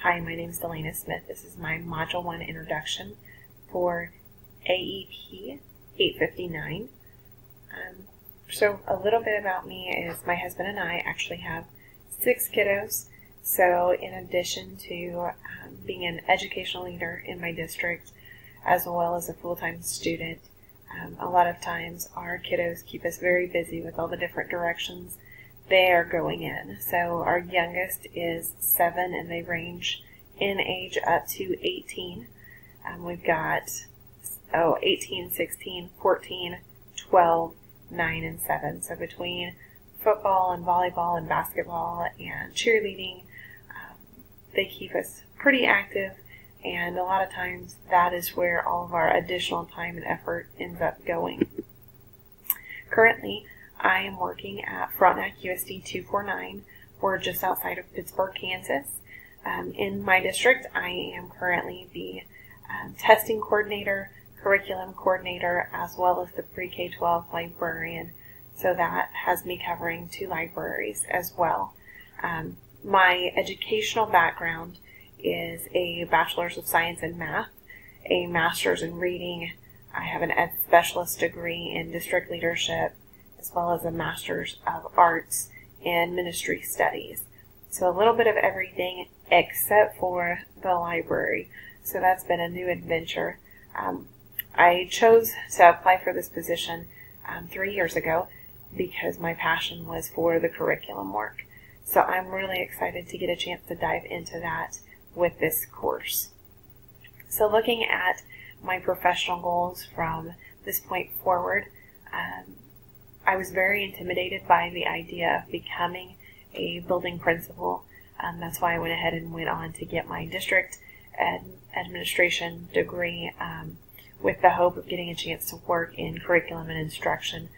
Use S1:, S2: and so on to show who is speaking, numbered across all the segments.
S1: Hi, my name is Dalaina Smith. This is my Module 1 introduction for AEP 859. So a little bit about me is my husband and I actually have 6 kiddos. So in addition to being an educational leader in my district, as well as a full-time student, a lot of times our kiddos keep us very busy with all the different directions they are going in. So our youngest is 7 and they range in age up to 18. We've got 18, 16, 14, 12, 9, and 7. So between football and volleyball and basketball and cheerleading, they keep us pretty active, and a lot of times that is where all of our additional time and effort ends up going. Currently, I am working at Frontenac USD 249. We're just outside of Pittsburgh, Kansas. In my district, I am currently the testing coordinator, curriculum coordinator, as well as the pre-K-12 librarian. So that has me covering 2 libraries as well. My educational background is a Bachelor's of Science in Math, a Master's in Reading. I have an Ed Specialist degree in District Leadership, as well as a Master's of Arts in Ministry Studies. So a little bit of everything except for the library. So that's been a new adventure. I chose to apply for this position 3 years ago because my passion was for the curriculum work. So I'm really excited to get a chance to dive into that with this course. So looking at my professional goals from this point forward, I was very intimidated by the idea of becoming a building principal. That's why I went ahead and went on to get my district administration degree with the hope of getting a chance to work in curriculum and instruction,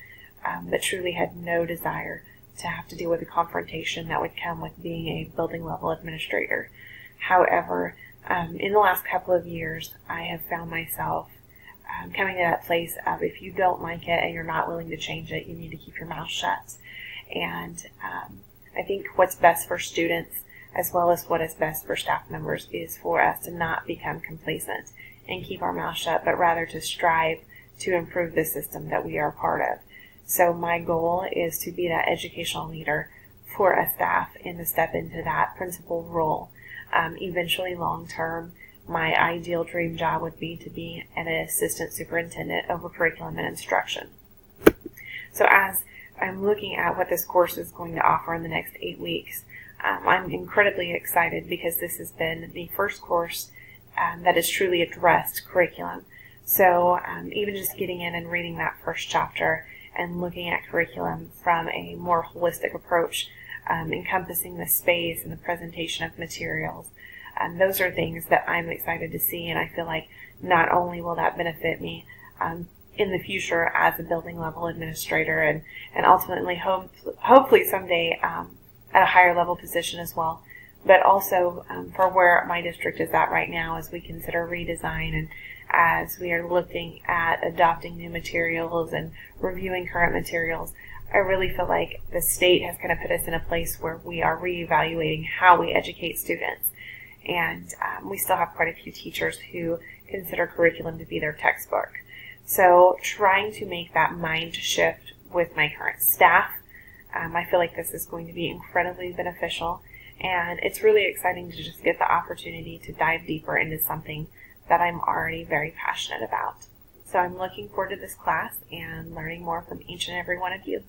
S1: but truly had no desire to have to deal with the confrontation that would come with being a building level administrator. However, in the last couple of years, I have found myself coming to that place of if you don't like it and you're not willing to change it, you need to keep your mouth shut. And I think what's best for students, as well as what is best for staff members, is for us to not become complacent and keep our mouth shut, but rather to strive to improve the system that we are a part of. So my goal is to be that educational leader for a staff and to step into that principal role. Eventually, long term, my ideal dream job would be to be an assistant superintendent over curriculum and instruction. So as I'm looking at what this course is going to offer in the next 8 weeks, I'm incredibly excited because this has been the first course that has truly addressed curriculum. So even just getting in and reading that first chapter and looking at curriculum from a more holistic approach, encompassing the space and the presentation of materials, those are things that I'm excited to see, and I feel like not only will that benefit me in the future as a building level administrator and ultimately hopefully someday at a higher level position as well, but also for where my district is at right now as we consider redesign and as we are looking at adopting new materials and reviewing current materials. I really feel like the state has kind of put us in a place where we are reevaluating how we educate students. And we still have quite a few teachers who consider curriculum to be their textbook. So trying to make that mind shift with my current staff, I feel like this is going to be incredibly beneficial. And it's really exciting to just get the opportunity to dive deeper into something that I'm already very passionate about. So I'm looking forward to this class and learning more from each and every one of you.